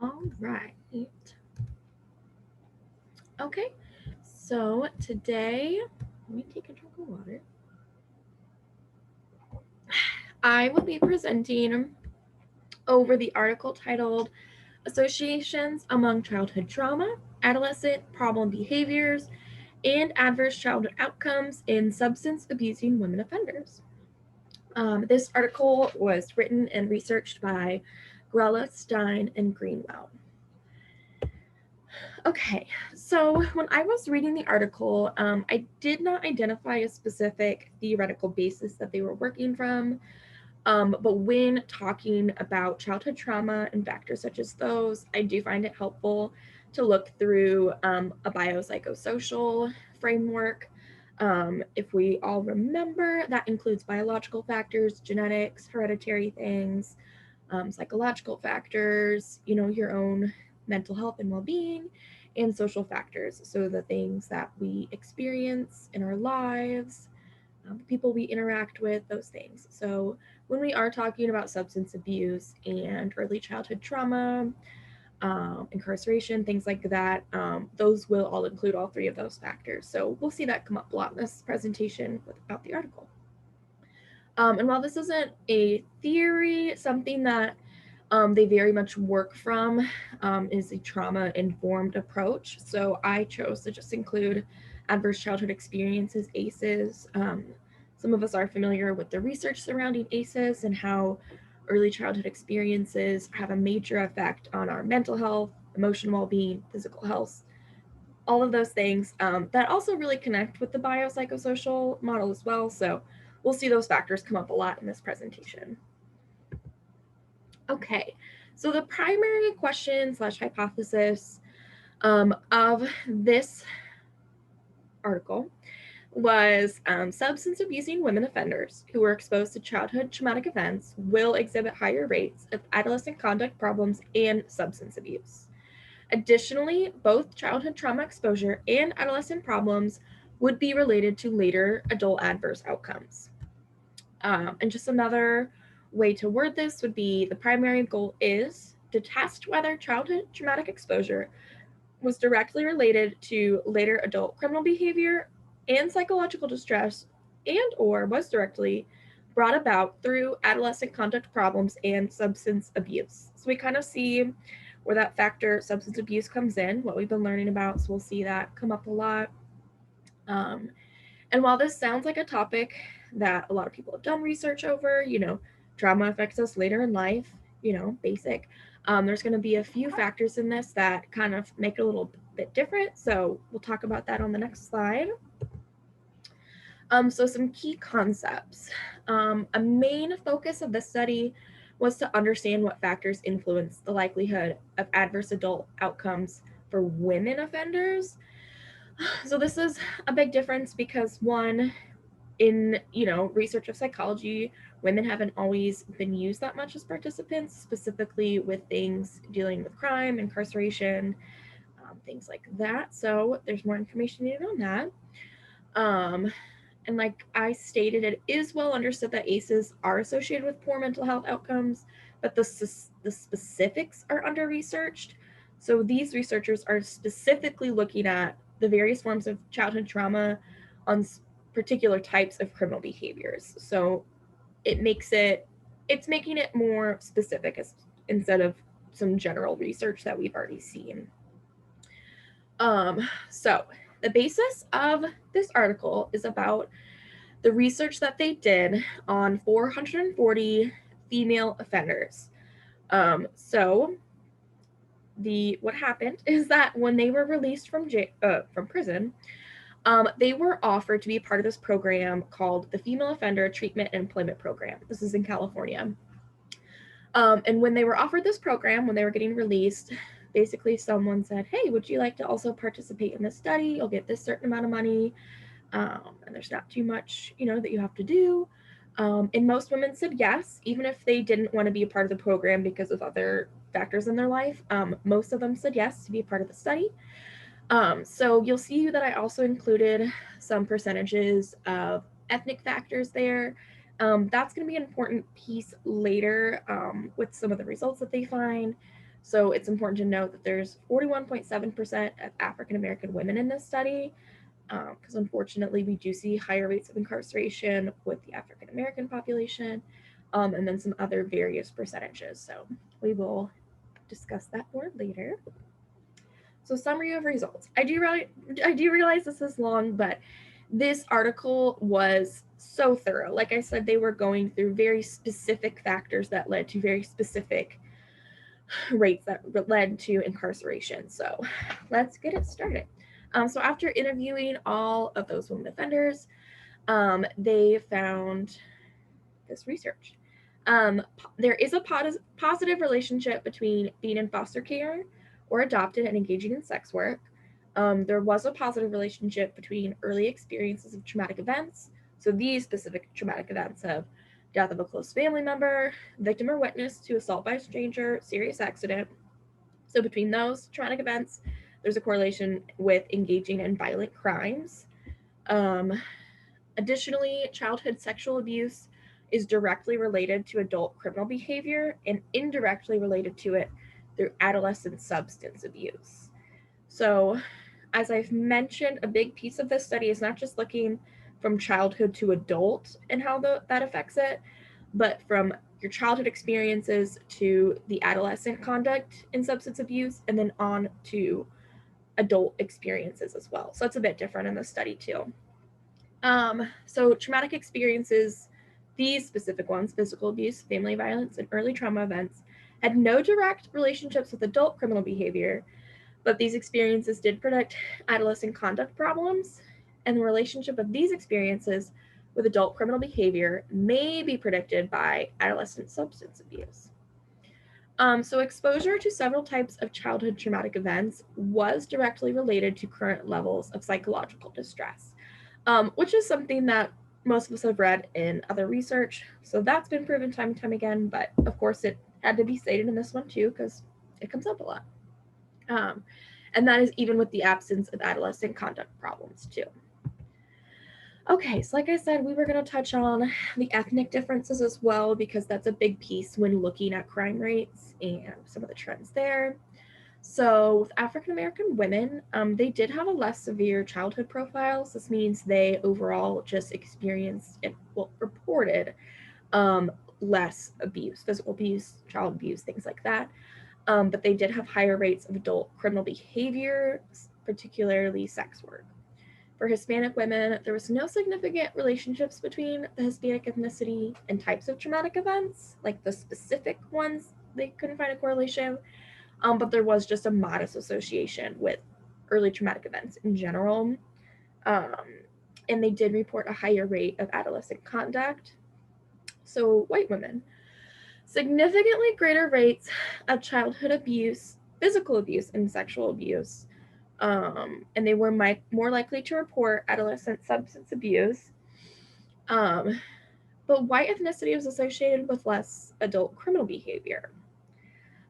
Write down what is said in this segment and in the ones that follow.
All right. Okay. So today, let me take a drink of water. I will be presenting over the article titled Associations Among Childhood Trauma, Adolescent Problem Behaviors, and Adverse Childhood Outcomes in Substance Abusing Women Offenders. This article was written and researched by Grella, Stein, and Greenwell. Okay, so when I was reading the article, I did not identify a specific theoretical basis that they were working from. But when talking about childhood trauma and factors such as those, I do find it helpful to look through a biopsychosocial framework. If we all remember, that includes biological factors, genetics, hereditary things, psychological factors, your own mental health and well being, and social factors. So the things that we experience in our lives, the people we interact with, those things. So when we are talking about substance abuse and early childhood trauma, incarceration, things like that, those will all include all three of those factors. So we'll see that come up a lot in this presentation about the article. And while this isn't a theory, something that they very much work from is a trauma informed approach. So I chose to just include adverse childhood experiences, ACEs. Some of us are familiar with the research surrounding ACEs and how early childhood experiences have a major effect on our mental health, emotional well being, physical health, all of those things that also really connect with the biopsychosocial model as well. So we'll see those factors come up a lot in this presentation. Okay, so the primary question slash hypothesis of this article was substance abusing women offenders who were exposed to childhood traumatic events will exhibit higher rates of adolescent conduct problems and substance abuse. Additionally, both childhood trauma exposure and adolescent problems would be related to later adult adverse outcomes. And just another way to word this would be the primary goal is to test whether childhood traumatic exposure was directly related to later adult criminal behavior and psychological distress and or was directly brought about through adolescent conduct problems and substance abuse. So we kind of see where that factor substance abuse comes in, what we've been learning about. So we'll see that come up a lot. Um, and while this sounds like a topic that a lot of people have done research over, trauma affects us later in life, basic. There's going to be a few factors in this that kind of make it a little bit different. So we'll talk about that on the next slide. So some key concepts. A main focus of the study was to understand what factors influence the likelihood of adverse adult outcomes for women offenders. So this is a big difference because one, in research of psychology, women haven't always been used that much as participants, specifically with things dealing with crime, incarceration, things like that. So there's more information needed on that. And like I stated, it is well understood that ACEs are associated with poor mental health outcomes, but the specifics are under researched. So these researchers are specifically looking at the various forms of childhood trauma on particular types of criminal behaviors. So it's making it more specific instead of some general research that we've already seen. So the basis of this article is about the research that they did on 440 female offenders. So what happened is that when they were released from prison, they were offered to be part of this program called the Female Offender Treatment and Employment Program. This is in California. And when they were offered this program, when they were getting released, basically someone said, "Hey, would you like to also participate in this study? You'll get this certain amount of money, and there's not too much, that you have to do." And most women said yes, even if they didn't want to be a part of the program because of other factors in their life. Most of them said yes to be a part of the study. So you'll see that I also included some percentages of ethnic factors there. That's going to be an important piece later with some of the results that they find. So it's important to note that there's 41.7% of African American women in this study, because unfortunately we do see higher rates of incarceration with the African American population, and then some other various percentages. So we will discuss that more later. So summary of results. I do realize this is long, but this article was so thorough. Like I said, they were going through very specific factors that led to very specific rates that led to incarceration. So let's get it started. So after interviewing all of those women offenders, they found this research. There is a positive relationship between being in foster care or adopted and engaging in sex work. There was a positive relationship between early experiences of traumatic events. So these specific traumatic events of death of a close family member, victim or witness to assault by a stranger, serious accident. So between those traumatic events, there's a correlation with engaging in violent crimes. Um, Additionally, childhood sexual abuse is directly related to adult criminal behavior and indirectly related to it through adolescent substance abuse. So, as I've mentioned, a big piece of this study is not just looking from childhood to adult and how that affects it, but from your childhood experiences to the adolescent conduct in substance abuse and then on to adult experiences as well. So it's a bit different in this study too. So traumatic experiences, these specific ones, physical abuse, family violence, and early trauma events, had no direct relationships with adult criminal behavior, but these experiences did predict adolescent conduct problems, and the relationship of these experiences with adult criminal behavior may be predicted by adolescent substance abuse. So exposure to several types of childhood traumatic events was directly related to current levels of psychological distress, which is something that most of us have read in other research. So that's been proven time and time again, but of course it had to be stated in this one too because it comes up a lot. Um, and that is even with the absence of adolescent conduct problems too. Okay, so like I said, we were going to touch on the ethnic differences as well because that's a big piece when looking at crime rates and some of the trends there. So, with African American women, they did have a less severe childhood profiles. This means they overall just experienced and reported um, less abuse, physical abuse, child abuse, things like that. But they did have higher rates of adult criminal behavior, particularly sex work. For Hispanic women, there was no significant relationships between the Hispanic ethnicity and types of traumatic events, like the specific ones, they couldn't find a correlation. But there was just a modest association with early traumatic events in general. Um, and they did report a higher rate of adolescent conduct. So, white women, significantly greater rates of childhood abuse, physical abuse, and sexual abuse. And they were more likely to report adolescent substance abuse. Um, but white ethnicity was associated with less adult criminal behavior.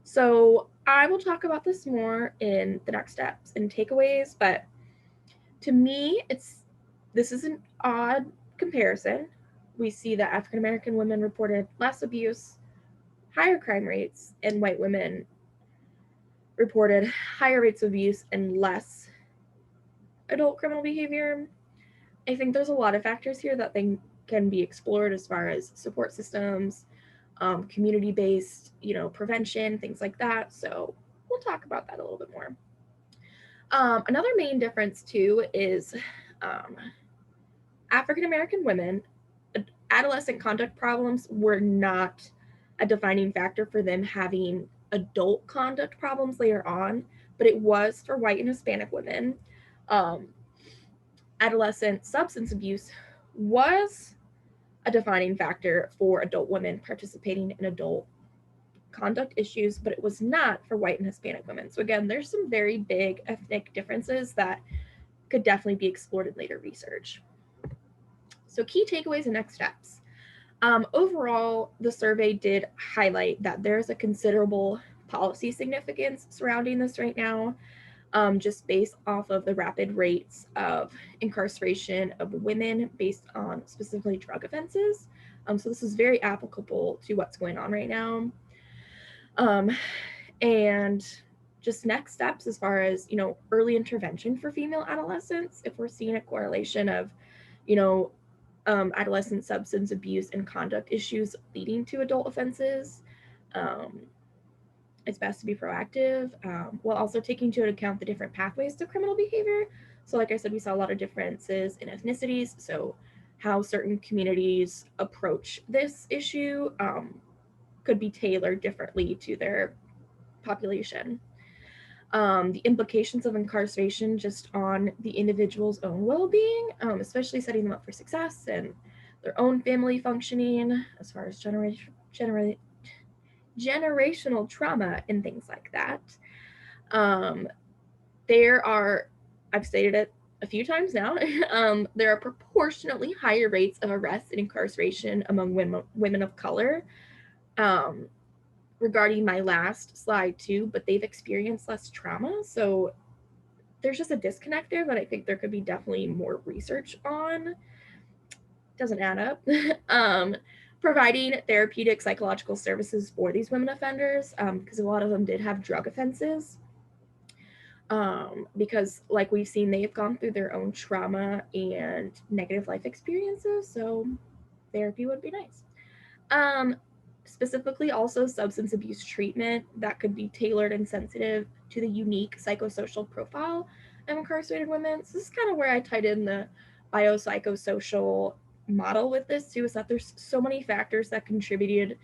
So I will talk about this more in the next steps and takeaways, but to me, this is an odd comparison. We see that African American women reported less abuse, higher crime rates, and white women reported higher rates of abuse and less adult criminal behavior. I think there's a lot of factors here that can be explored as far as support systems, community-based, prevention, things like that. So we'll talk about that a little bit more. Another main difference too is African American women, adolescent conduct problems were not a defining factor for them having adult conduct problems later on, but it was for white and Hispanic women. Um, Adolescent substance abuse was a defining factor for adult women participating in adult conduct issues, but it was not for white and Hispanic women. So again, there's some very big ethnic differences that could definitely be explored in later research. So key takeaways and next steps. Overall, the survey did highlight that there's a considerable policy significance surrounding this right now, just based off of the rapid rates of incarceration of women based on specifically drug offenses. So this is very applicable to what's going on right now. Um, and just next steps as far as, early intervention for female adolescents, if we're seeing a correlation of, you know, adolescent substance abuse and conduct issues leading to adult offenses. Um, it's best to be proactive, while also taking into account the different pathways to criminal behavior. So, like I said, we saw a lot of differences in ethnicities. So, how certain communities approach this issue could be tailored differently to their population. The implications of incarceration just on the individual's own well-being, especially setting them up for success and their own family functioning, as far as generational trauma and things like that. Um, there are, I've stated it a few times now, there are proportionately higher rates of arrest and incarceration among women of color. Um, Regarding my last slide too, but they've experienced less trauma. So there's just a disconnect there that I think there could be definitely more research on. Doesn't add up. Providing therapeutic psychological services for these women offenders, because a lot of them did have drug offenses. Because, like we've seen, they've gone through their own trauma and negative life experiences. So therapy would be nice. Specifically, also substance abuse treatment that could be tailored and sensitive to the unique psychosocial profile of incarcerated women. So this is kind of where I tied in the biopsychosocial model with this too, is that there's so many factors that contributed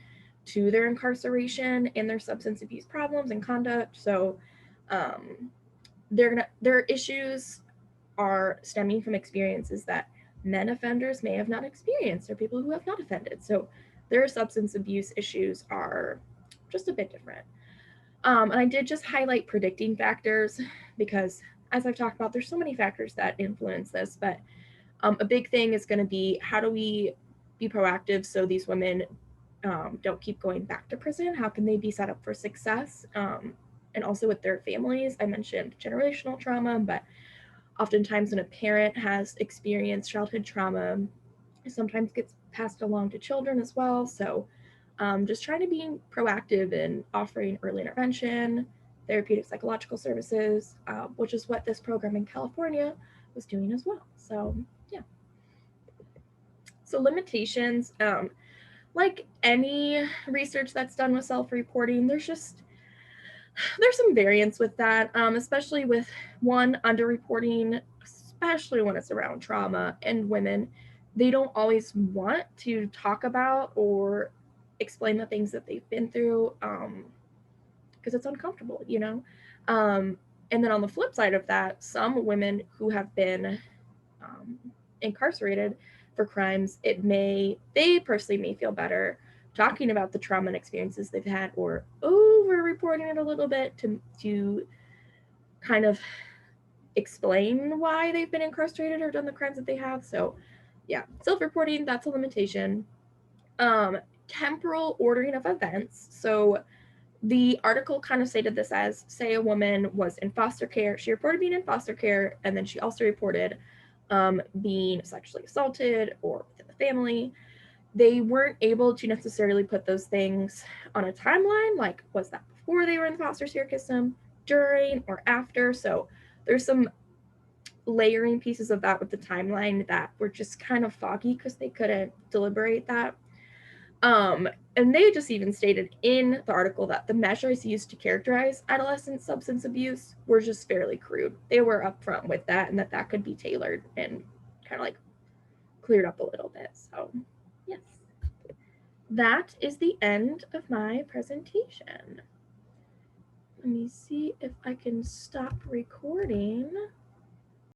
to their incarceration and their substance abuse problems and conduct. So their issues are stemming from experiences that men offenders may have not experienced, or people who have not offended. So their substance abuse issues are just a bit different. And I did just highlight predicting factors because, as I've talked about, there's so many factors that influence this. But a big thing is going to be, how do we be proactive so these women don't keep going back to prison? How can they be set up for success? And also with their families. I mentioned generational trauma, but oftentimes when a parent has experienced childhood trauma, it sometimes gets passed along to children as well. So just trying to be proactive in offering early intervention, therapeutic psychological services, which is what this program in California was doing as well. So yeah. So limitations, like any research that's done with self-reporting, there's some variance with that, especially with one, underreporting, especially when it's around trauma and women. They don't always want to talk about or explain the things that they've been through, because it's uncomfortable, and then on the flip side of that, some women who have been um, incarcerated for crimes, they personally may feel better talking about the trauma and experiences they've had, or over reporting it a little bit to kind of explain why they've been incarcerated or done the crimes that they have. So yeah, self-reporting, that's a limitation. Temporal ordering of events. So the article kind of stated this as, say a woman was in foster care, she reported being in foster care, and then she also reported being sexually assaulted or within the family. They weren't able to necessarily put those things on a timeline, like was that before they were in the foster care system, during, or after. So there's some layering pieces of that with the timeline that were just kind of foggy because they couldn't deliberate that. And they just even stated in the article that the measures used to characterize adolescent substance abuse were just fairly crude. They were upfront with that, and that could be tailored and kind of like cleared up a little bit. So, yes, that is the end of my presentation. Let me see if I can stop recording.